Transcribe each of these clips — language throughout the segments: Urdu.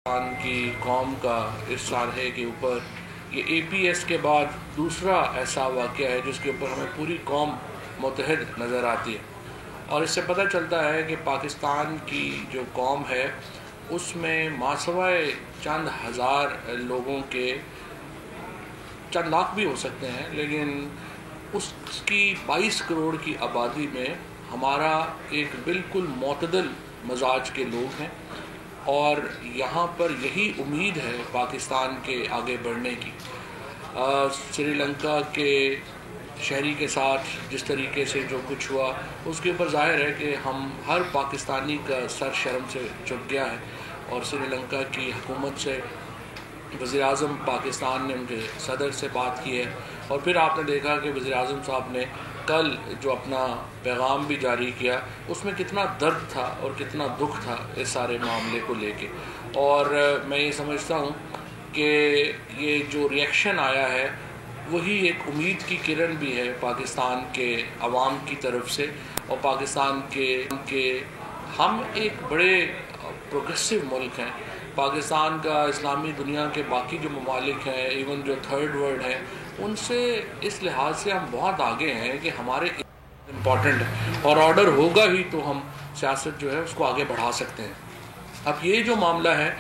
پاکستان کی قوم کا اس سانحے کے اوپر یہ اے پی ایس کے بعد دوسرا ایسا واقعہ ہے جس کے اوپر ہمیں پوری قوم متحد نظر آتی ہے، اور اس سے پتہ چلتا ہے کہ پاکستان کی جو قوم ہے اس میں ماسوائے چند ہزار لوگوں کے، چند لاکھ بھی ہو سکتے ہیں، لیکن اس کی 22 کروڑ کی آبادی میں ہمارا ایک بالکل معتدل مزاج کے لوگ ہیں، اور یہاں پر یہی امید ہے پاکستان کے آگے بڑھنے کی۔ سری لنکا کے شہری کے ساتھ جس طریقے سے جو کچھ ہوا اس کے اوپر ظاہر ہے کہ ہم ہر پاکستانی کا سر شرم سے جھک گیا ہے، اور سری لنکا کی حکومت سے وزیر اعظم پاکستان نے ان کے صدر سے بات کی ہے، اور پھر آپ نے دیکھا کہ وزیر اعظم صاحب نے کل جو اپنا پیغام بھی جاری کیا اس میں کتنا درد تھا اور کتنا دکھ تھا اس سارے معاملے کو لے کے، اور میں یہ سمجھتا ہوں کہ یہ جو ریئیکشن آیا ہے وہی ایک امید کی کرن بھی ہے پاکستان کے عوام کی طرف سے، اور پاکستان کے ہم ایک بڑے پروگریسو ملک ہیں۔ پاکستان کا اسلامی دنیا کے باقی جو ممالک ہیں، ایون جو تھرڈ ورلڈ ہیں، ان سے اس لحاظ سے ہم بہت آگے ہیں کہ ہمارے امپورٹنٹ ہے، اور آرڈر ہوگا ہی تو ہم سیاست جو ہے اس کو آگے بڑھا سکتے ہیں۔ اب یہ جو معاملہ ہے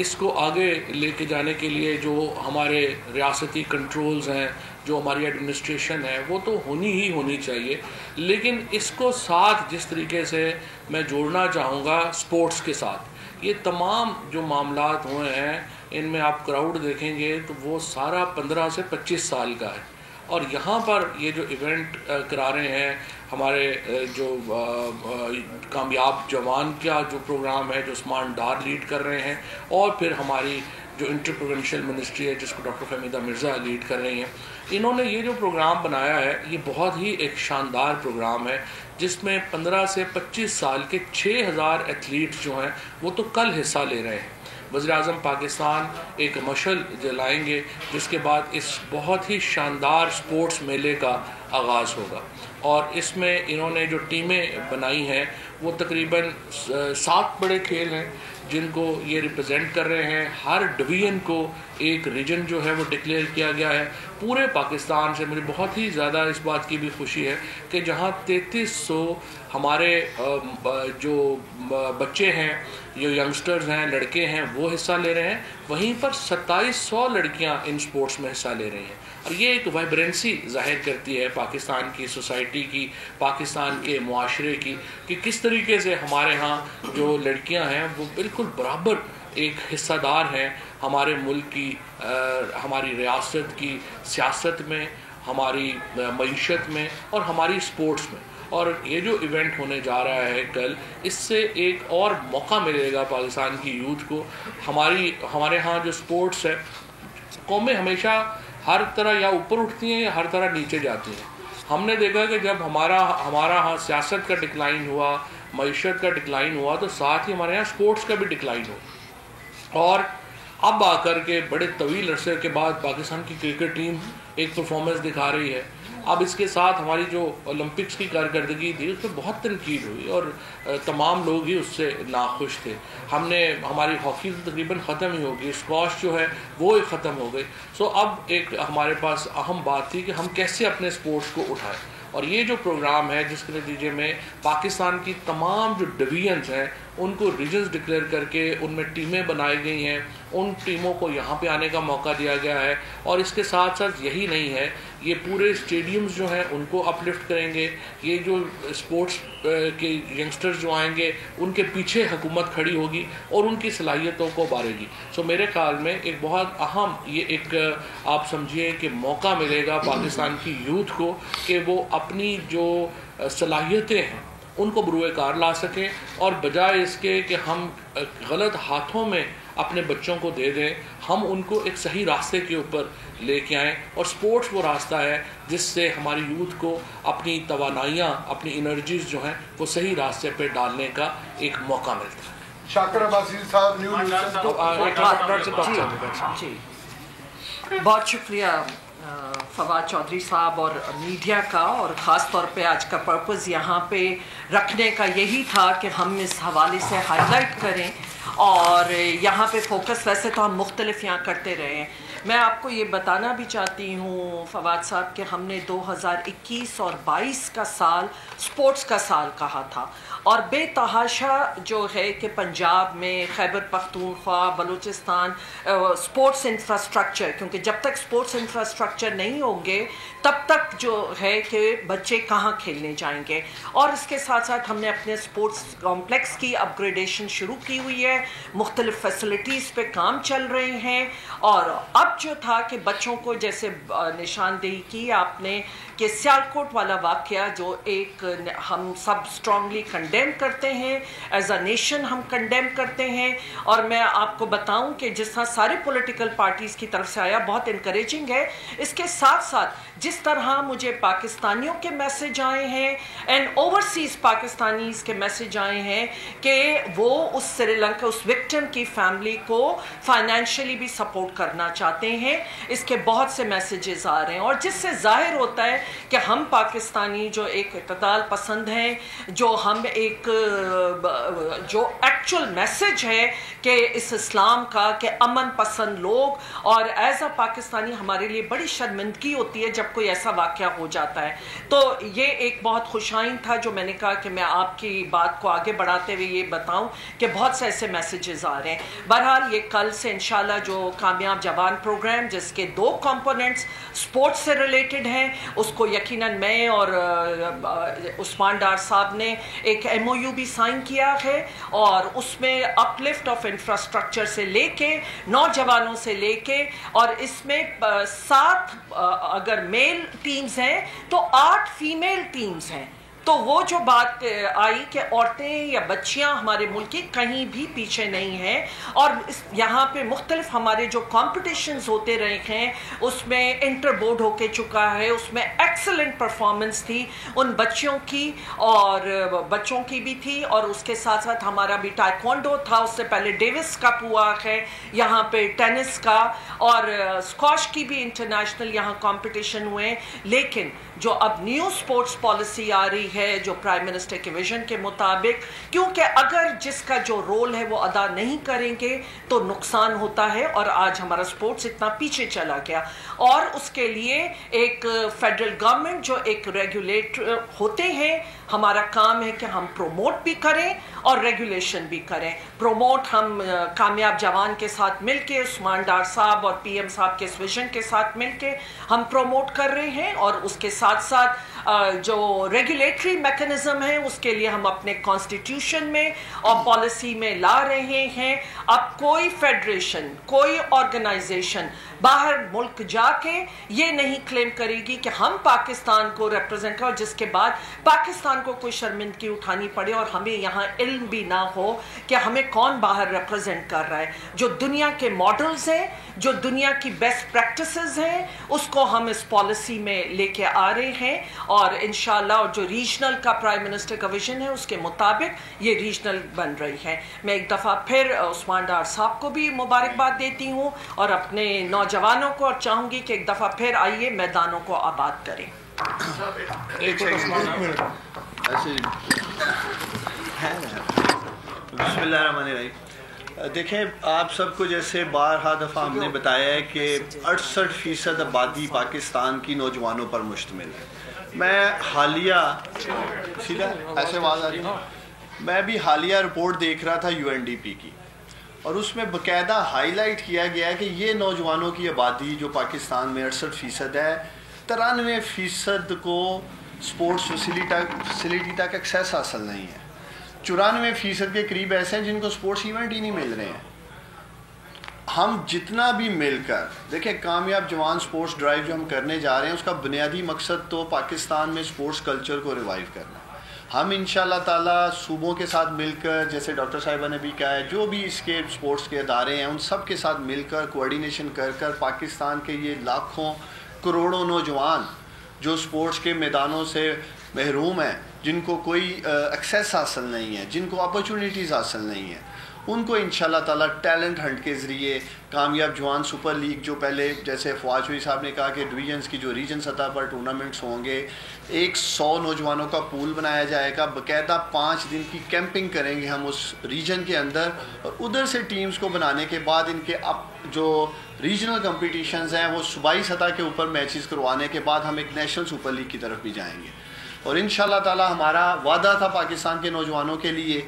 اس کو آگے لے کے جانے کے لیے جو ہمارے ریاستی کنٹرولز ہیں، جو ہماری ایڈمنسٹریشن ہے، وہ تو ہونی چاہیے، لیکن اس کو ساتھ جس طریقے سے میں جوڑنا چاہوں گا سپورٹس کے ساتھ، یہ تمام جو معاملات ہوئے ہیں ان میں آپ کراؤڈ دیکھیں گے تو وہ سارا 15 سے 25 سال کا ہے، اور یہاں پر یہ جو ایونٹ کرا رہے ہیں ہمارے جو کامیاب جوان کا جو پروگرام ہے جو عثمان ڈار لیڈ کر رہے ہیں، اور پھر ہماری جو انٹر پروونشل منسٹری ہے جس کو ڈاکٹر فہمیدہ مرزا لیڈ کر رہی ہیں، انہوں نے یہ جو پروگرام بنایا ہے یہ بہت ہی ایک شاندار پروگرام ہے، جس میں 15 سے 25 سال کے 6000 ایتھلیٹس جو ہیں وہ تو کل حصہ لے رہے ہیں۔ وزیر اعظم پاکستان ایک مشعل جلائیں گے جس کے بعد اس بہت ہی شاندار سپورٹس میلے کا آغاز ہوگا، اور اس میں انہوں نے جو ٹیمیں بنائی ہیں وہ تقریباً 7 بڑے کھیل ہیں جن کو یہ ریپرزینٹ کر رہے ہیں۔ ہر ڈویژن کو ایک ریجن جو ہے وہ ڈکلیئر کیا گیا ہے پورے پاکستان سے۔ مجھے بہت ہی زیادہ اس بات کی بھی خوشی ہے کہ جہاں 3300 ہمارے جو بچے ہیں، جو ینگسٹرز ہیں، لڑکے ہیں، وہ حصہ لے رہے ہیں، وہیں پر 2700 لڑکیاں ان سپورٹس میں حصہ لے رہی ہیں، اور یہ ایک وائبرنسی ظاہر کرتی ہے پاکستان کی سوسائٹی کی، پاکستان کے معاشرے کی، کہ کس طریقے سے ہمارے ہاں جو لڑکیاں ہیں وہ بالکل برابر ایک حصہ دار ہیں ہمارے ملک کی، ہماری ریاست کی سیاست میں، ہماری معیشت میں اور ہماری سپورٹس میں۔ اور یہ جو ایونٹ ہونے جا رہا ہے کل، اس سے ایک اور موقع ملے گا پاکستان کی یوتھ کو۔ ہمارے ہاں جو سپورٹس ہے، قومیں ہمیشہ ہر طرح یا اوپر اٹھتی ہیں یا ہر طرح نیچے جاتی ہیں۔ ہم نے دیکھا کہ جب ہمارا ہاں سیاست کا ڈکلائن ہوا، معیشت کا ڈکلائن ہوا، تو ساتھ ہی ہمارے یہاں سپورٹس کا بھی ڈکلائن ہوا، اور اب آ کر کے بڑے طویل عرصے کے بعد پاکستان کی کرکٹ ٹیم ایک پرفارمنس دکھا رہی ہے۔ اب اس کے ساتھ ہماری جو اولمپکس کی کارکردگی تھی اس میں بہت تنقید ہوئی، اور تمام لوگ ہی اس سے ناخوش تھے۔ ہماری ہاکی تو تقریباً ختم ہی ہوگی، اسکواش جو ہے وہ ختم ہو گئی، اب ایک ہمارے پاس اہم بات تھی کہ ہم کیسے اپنے سپورٹس کو اٹھائیں، اور یہ جو پروگرام ہے جس کے نتیجے میں پاکستان کی تمام جو ڈویژنز ہیں ان کو ریجنز ڈکلیئر کر کے ان میں ٹیمیں بنائی گئی ہیں، ان ٹیموں کو یہاں پہ آنے کا موقع دیا گیا ہے، اور اس کے ساتھ ساتھ یہی نہیں ہے، یہ پورے اسٹیڈیمز جو ہیں ان کو اپ لفٹ کریں گے۔ یہ جو اسپورٹس کے ینگسٹرز جو آئیں گے ان کے پیچھے حکومت کھڑی ہوگی اور ان کی صلاحیتوں کو ابھارے گی۔ میرے خیال میں ایک بہت اہم یہ ایک آپ سمجھیے کہ موقع ملے گا پاکستان کی یوتھ کو کہ وہ اپنی جو صلاحیتیں ہیں ان کو بروئے کار لا سکیں، اور بجائے اس کے کہ ہم غلط ہاتھوں میں اپنے بچوں کو دے دیں، ہم ان کو ایک صحیح راستے کے اوپر لے کے آئیں، اور سپورٹس وہ راستہ ہے جس سے ہماری یوتھ کو اپنی توانائیاں، اپنی انرجیز جو ہیں وہ صحیح راستے پہ ڈالنے کا ایک موقع ملتا ہے۔ شاکر عباسی صاحب، جی بہت شکریہ فواد چودھری صاحب اور میڈیا کا، اور خاص طور پہ آج کا پرپز یہاں پہ رکھنے کا یہی تھا کہ ہم اس حوالے سے ہائی لائٹ کریں اور یہاں پہ فوکس ویسے تو ہم مختلف یہاں کرتے رہے ہیں. میں آپ کو یہ بتانا بھی چاہتی ہوں فواد صاحب کہ ہم نے 2021 اور 22 کا سال سپورٹس کا سال کہا تھا, اور بے تحاشا جو ہے کہ پنجاب میں, خیبر پختونخوا, بلوچستان سپورٹس انفراسٹرکچر, کیونکہ جب تک سپورٹس انفراسٹرکچر نہیں ہوں گے تب تک جو ہے کہ بچے کہاں کھیلنے جائیں گے. اور اس کے ساتھ ساتھ ہم نے اپنے سپورٹس کمپلیکس کی اپ گریڈیشن شروع کی ہوئی ہے, مختلف فیسلٹیز پہ کام چل رہے ہیں. اور اب جو تھا کہ بچوں کو جیسے نشاندہی کی آپ نے کہ سیالکوٹ والا واقعہ جو ایک ہم سب اسٹرانگلی کنڈیم کرتے ہیں, ایز اے نیشن ہم کنڈیم کرتے ہیں. اور میں آپ کو بتاؤں کہ جس طرح سارے پولیٹیکل پارٹیز کی طرف سے آیا بہت انکریجنگ ہے. اس کے ساتھ ساتھ جس طرح مجھے پاکستانیوں کے میسج آئے ہیں اینڈ اوورسیز پاکستانیز کے میسج آئے ہیں کہ وہ اس سری لنکا اس وکٹم کی فیملی کو فائنینشلی بھی سپورٹ کرنا چاہتے ہیں, اس کے بہت سے میسیجز آ رہے ہیں. اور جس سے ظاہر ہوتا ہے کہ ہم پاکستانی جو ایک اعتدال پسند ہیں, جو ہم ایک جو ایکچول میسج ہے کہ اس اسلام کا کہ امن پسند لوگ, اور ایز اے پاکستانی ہمارے لیے بڑی شرمندگی ہوتی ہے جب کوئی ایسا واقعہ ہو جاتا ہے. تو یہ ایک بہت خوش آئند تھا جو میں نے کہا کہ میں آپ کی بات کو آگے بڑھاتے ہوئے یہ بتاؤں کہ بہت سے ایسے میسیجز آ رہے ہیں. بہرحال یہ کل سے انشاءاللہ جو کامیاب جوان پروگرام جس کے 2 کمپوننٹس سپورٹس سے ریلیٹڈ ہیں, اس کو یقیناً میں اور عثمان ڈار صاحب نے ایک MOU بھی سائن کیا ہے, اور اس میں اپ لفٹ آف انفراسٹرکچر سے لے کے نوجوانوں سے لے کے, اور اس میں 7 اگر میل ٹیمز ہیں تو 8 فیمیل ٹیمز ہیں. تو وہ جو بات آئی کہ عورتیں یا بچیاں ہمارے ملک کی کہیں بھی پیچھے نہیں ہیں, اور یہاں پہ مختلف ہمارے جو کمپٹیشنز ہوتے رہے ہیں اس میں انٹر بورڈ ہو کے چکا ہے, اس میں ایکسلنٹ پرفارمنس تھی ان بچیوں کی اور بچوں کی بھی تھی. اور اس کے ساتھ ساتھ ہمارا بھی ٹائیکوانڈو تھا, اس سے پہلے ڈیوس کپ ہوا ہے یہاں پہ, ٹینس کا اور اسکواش کی بھی انٹرنیشنل یہاں کمپٹیشن ہوئے. لیکن جو اب نیو سپورٹس پالیسی آ رہی ہے جو پرائم منسٹر کے ویژن کے مطابق, کیونکہ اگر جس کا جو رول ہے وہ ادا نہیں کریں گے تو نقصان ہوتا ہے, اور آج ہمارا سپورٹس اتنا پیچھے چلا گیا. اور اس کے لیے ایک فیڈرل گورنمنٹ جو ایک ریگولیٹر ہوتے ہیں, ہمارا کام ہے کہ ہم پروموٹ بھی کریں اور ریگولیشن بھی کریں. پروموٹ ہم کامیاب جوان کے ساتھ مل کے, عثمان ڈار صاحب اور PM صاحب کے اس ویژن کے ساتھ مل کے ہم پروموٹ کر رہے ہیں, اور اس کے ساتھ ساتھ جو ریگولیٹری میکنزم ہے اس کے لیے ہم اپنے کانسٹیٹیوشن میں اور پالیسی میں لا رہے ہیں. اب کوئی فیڈریشن, کوئی آرگنائزیشن باہر ملک جا کے یہ نہیں کلیم کرے گی کہ ہم پاکستان کو ریپرزینٹ کریں, اور جس کے بعد پاکستان کو کوئی شرمندگی اٹھانی پڑے اور ہمیں یہاں علم بھی نہ ہو کہ ہمیں کون باہر ریپرزینٹ کر رہا ہے. جو دنیا کے ماڈلز ہیں, جو دنیا کی بیسٹ پریکٹسز ہیں, اس کو ہم اس پالیسی میں لے کے آ رہے ہیں, اور انشاءاللہ اور جو ریجنل کا پرائم منسٹر کا ویژن ہے اس کے مطابق یہ ریجنل بن رہی ہے. میں ایک دفعہ پھر عثمان ڈار صاحب کو بھی مبارکباد دیتی ہوں اور اپنے نوجوانوں کو, اور چاہوں گی کہ ایک دفعہ پھر آئیے میدانوں کو آباد کریں. بسم اللہ الرحمن الرحیم. دیکھیں آپ سب کو جیسے بارہا دفعہ ہم نے بتایا ہے کہ 68% آبادی پاکستان کی نوجوانوں پر مشتمل ہے. میں حالیہ سیدھا ایسے آواز آ رہی ہے, میں بھی حالیہ رپورٹ دیکھ رہا تھا UNDP کی, اور اس میں باقاعدہ ہائی لائٹ کیا گیا ہے کہ یہ نوجوانوں کی آبادی جو پاکستان میں 68% ہے, 93% کو سپورٹس فیسلٹی تک ایکسیس حاصل نہیں ہے. 94% کے قریب ایسے ہیں جن کو سپورٹس ایونٹ ہی نہیں مل رہے ہیں. ہم جتنا بھی مل کر دیکھیں, کامیاب جوان سپورٹس ڈرائیو جو ہم کرنے جا رہے ہیں اس کا بنیادی مقصد تو پاکستان میں سپورٹس کلچر کو ریوائیو کرنا ہے. ہم انشاءاللہ تعالیٰ صوبوں کے ساتھ مل کر, جیسے ڈاکٹر صاحبہ نے بھی کہا ہے, جو بھی اس کے سپورٹس کے ادارے ہیں ان سب کے ساتھ مل کر کوآرڈینیشن کر پاکستان کے یہ لاکھوں کروڑوں نوجوان جو سپورٹس کے میدانوں سے محروم ہیں, جن کو کوئی ایکسیس حاصل نہیں ہے, جن کو اپرچونیٹیز حاصل نہیں ہیں, ان کو انشاءاللہ تعالیٰ ٹیلنٹ ہنٹ کے ذریعے کامیاب جوان سپر لیگ جو پہلے جیسے فواز شوئی صاحب نے کہا کہ ڈویژنس کی جو ریجن سطح پر ٹورنامنٹس ہوں گے، 100 نوجوانوں کا پول بنایا جائے گا، باقاعدہ 5 دن کی کیمپنگ کریں گے ہم اس ریجن کے اندر، اور ادھر سے ٹیمز کو بنانے کے بعد ان کے جو ریجنل کمپٹیشنز ہیں وہ صوبائی سطح کے اوپر میچز کروانے کے بعد ہم ایک نیشنل سپر لیگ کی طرف بھی جائیں گے. اور انشاءاللہ تعالی ہمارا وعدہ تھا پاکستان کے نوجوانوں کے لیے،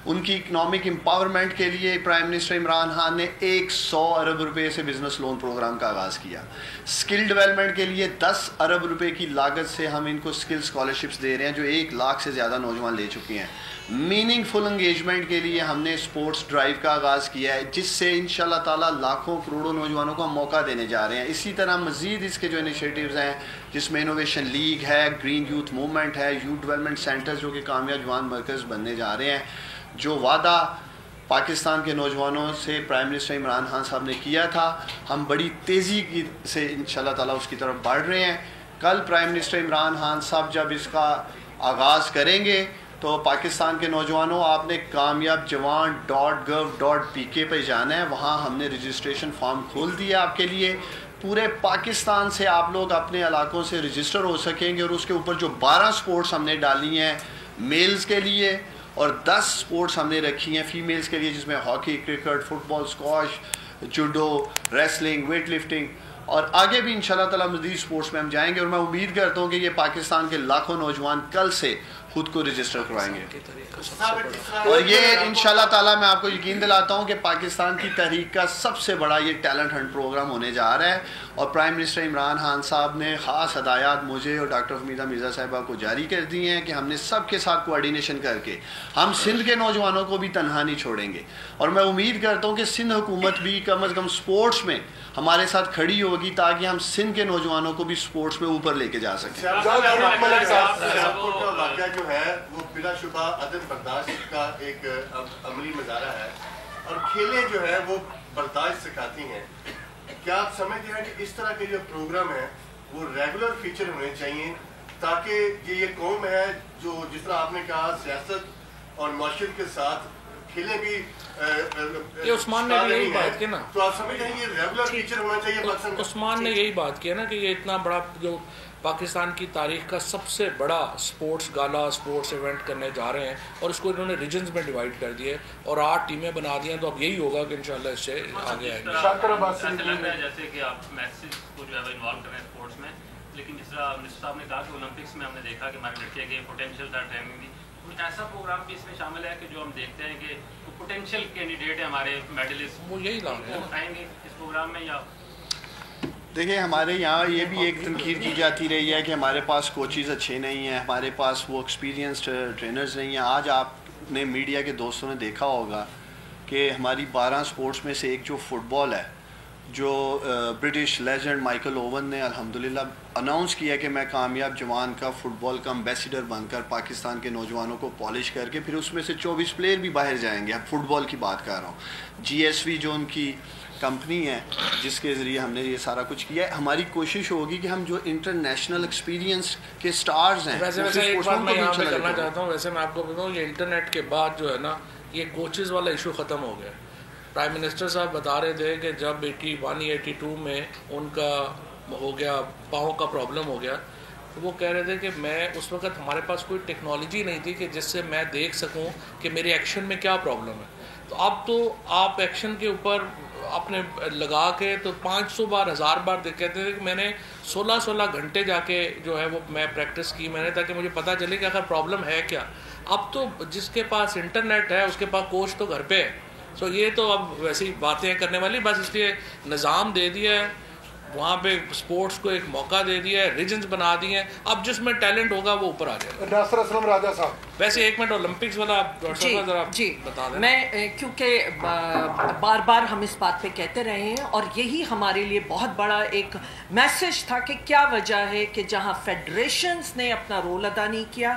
ان کی اکنامک امپاورمنٹ کے لیے پرائم منسٹر عمران خان نے 100 ارب روپے سے بزنس لون پروگرام کا آغاز کیا. اسکل ڈیولپمنٹ کے لیے 10 ارب روپے کی لاگت سے ہم ان کو اسکل اسکالرشپس دے رہے ہیں جو 1 لاکھ سے زیادہ نوجوان لے چکے ہیں. میننگ فل انگیجمنٹ کے لیے ہم نے اسپورٹس ڈرائیو کا آغاز کیا ہے جس سے انشاءاللہ تعالیٰ لاکھوں کروڑوں نوجوانوں کو ہم موقع دینے جا رہے ہیں. اسی طرح مزید اس کے جو انیشیٹیوز ہیں جس میں انوویشن لیگ ہے، گرین یوتھ موومنٹ ہے، یوتھ ڈیولپمنٹ سینٹرز جو کہ کامیاب جوان مرکز بننے جا رہے ہیں. جو وعدہ پاکستان کے نوجوانوں سے پرائم منسٹر عمران خان صاحب نے کیا تھا ہم بڑی تیزی سے انشاءاللہ تعالیٰ اس کی طرف بڑھ رہے ہیں. کل پرائم منسٹر عمران خان صاحب جب اس کا آغاز کریں گے تو پاکستان کے نوجوانوں آپ نے کامیاب جوان .gov.pk پہ جانا ہے، وہاں ہم نے رجسٹریشن فارم کھول دیا آپ کے لیے. پورے پاکستان سے آپ لوگ اپنے علاقوں سے رجسٹر ہو سکیں گے اور اس کے اوپر جو 12 سپورٹس ہم نے ڈالی ہیں میلز کے لیے اور 10 سپورٹس ہم نے رکھی ہیں فیمیلز کے لیے جس میں hockey, cricket, football, squash, judo, wrestling, weightlifting, اور آگے بھی انشاءاللہ تعالیٰ مزید سپورٹس میں ہم جائیں گے. اور میں امید کرتا ہوں کہ یہ پاکستان کے لاکھوں نوجوان کل سے خود کو رجسٹر کروائیں گے. اور یہ انشاءاللہ تعالیٰ میں آپ کو یقین دلاتا ہوں کہ پاکستان کی تحریک کا سب سے بڑا یہ ٹیلنٹ ہنٹ پروگرام ہونے جا رہا ہے. اور پرائم منسٹر عمران خان صاحب نے خاص ہدایات مجھے اور ڈاکٹر حمیدہ مرزا صاحبہ کو جاری کر دی ہیں کہ ہم نے سب کے ساتھ کوآرڈینیشن کر کے ہم سندھ کے نوجوانوں کو بھی تنہا نہیں چھوڑیں گے. اور میں امید کرتا ہوں کہ سندھ حکومت بھی کم از کم سپورٹس میں ہمارے ساتھ کھڑی ہوگی تاکہ ہم سندھ کے نوجوانوں کو بھی سپورٹس میں اوپر لے کے جا سکیں. جو ہے وہ بلا شبہ عدم برداشت کا ایک عملی مظاہرہ ہے اور کھیلیں جو ہے وہ برداشت سکھاتی ہیں. کیا آپ سمجھتے ہیں کہ اس طرح کے جو پروگرام ہیں وہ ریگولر فیچر ہونے چاہیے تاکہ یہ قوم ہے جو جس طرح آپ نے کہا سیاست اور معاشرت کے ساتھ کھیلیں بھی عثمان نے یہی بات کی نا، تو آپ سمجھ رہے ہیں یہ ریگولر فیچر ہونا چاہیے. عثمان نے یہی بات کی نا کہ یہ اتنا بڑا جو پاکستان کی تاریخ کا سب سے بڑا سپورٹس گالا سپورٹس ایونٹ کرنے جا رہے ہیں اور اس کو انہوں نے ریجنز میں ڈیوائڈ کر دیے اور 8 ٹیمیں بنا دی ہیں. تو اب یہی ہوگا کہ انشاءاللہ اس سے آگے آئیں گے. جیسے کہ آپ میچز کو جو ہے وہ انوالو کر رہے ہیں اسپورٹس میں، لیکن جس طرح منسٹر صاحب نے کہا کہ اولمپکس میں ہم نے دیکھا کہ ہمارے لڑکے کے پوٹینشیل تھا ٹریننگ بھی، کچھ ایسا پروگرام بھی اس میں شامل ہے کہ جو ہم دیکھتے ہیں کہ پوٹینشیل کینڈیڈیٹ ہے ہمارے میڈلسٹ وہ یہی آئیں گے اس پروگرام میں. یا دیکھیں ہمارے یہاں یہ بھی ایک تنقید کی جاتی رہی ہے کہ ہمارے پاس کوچز اچھے نہیں ہیں، ہمارے پاس وہ ایکسپیرینسڈ ٹرینرز نہیں ہیں. آج آپ نے میڈیا کے دوستوں نے دیکھا ہوگا کہ ہماری 12 سپورٹس میں سے ایک جو فٹ بال ہے جو برٹش لیجنڈ مائیکل اوون نے الحمدللہ اناؤنس کیا کہ میں کامیاب جوان کا فٹ بال کا امبیسیڈر بن کر پاکستان کے نوجوانوں کو پالش کر کے پھر اس میں سے 24 پلیئر بھی باہر جائیں گے. اب فٹ بال کی بات کر رہا ہوں. GSV جو ان کی کمپنی ہے جس کے ذریعے ہم نے یہ سارا کچھ کیا ہے. ہماری کوشش ہوگی کہ ہم جو انٹرنیشنل ایکسپیرینس کے سٹارز ہیں ویسے ایک بات میں یہاں پہ کرنا چاہتا ہوں. ویسے میں آپ کو بتاؤں یہ انٹرنیٹ کے بعد جو ہے نا یہ کوچز والا ایشو ختم ہو گیا. پرائم منسٹر صاحب بتا رہے تھے کہ جب 81-82 میں ان کا ہو گیا پاؤں کا پرابلم ہو گیا تو وہ کہہ رہے تھے کہ میں اس وقت ہمارے پاس کوئی ٹیکنالوجی نہیں تھی کہ جس سے میں دیکھ سکوں کہ میرے ایکشن میں کیا پرابلم ہے. تو اب تو آپ ایکشن کے اوپر اپنے لگا کے تو 500 بار 1000 بار کہتے تھے کہ میں نے 16 گھنٹے جا کے جو ہے وہ میں پریکٹس کی میں نے تاکہ مجھے پتہ چلے کہ آخر پرابلم ہے کیا. اب تو جس کے پاس انٹرنیٹ ہے اس کے پاس کوچ تو گھر پہ ہے. سو یہ تو اب ویسی باتیں کرنے والی بس اس لیے نظام دے دیا ہے وہاں پہ اسپورٹس کو ایک موقع دے دیا ہے ریجنز بنا دیے ہیں. اب جس میں ٹیلنٹ ہوگا وہ اوپر آ جائے گا. ناصر اسلم راجہ صاحب ویسے 1 منٹ اولمپکس والا جی بتا دیں. میں کیونکہ بار بار ہم اس بات پہ کہتے رہے ہیں اور یہی ہمارے لیے بہت بڑا ایک میسج تھا کہ کیا وجہ ہے کہ جہاں فیڈریشنز نے اپنا رول ادا نہیں کیا،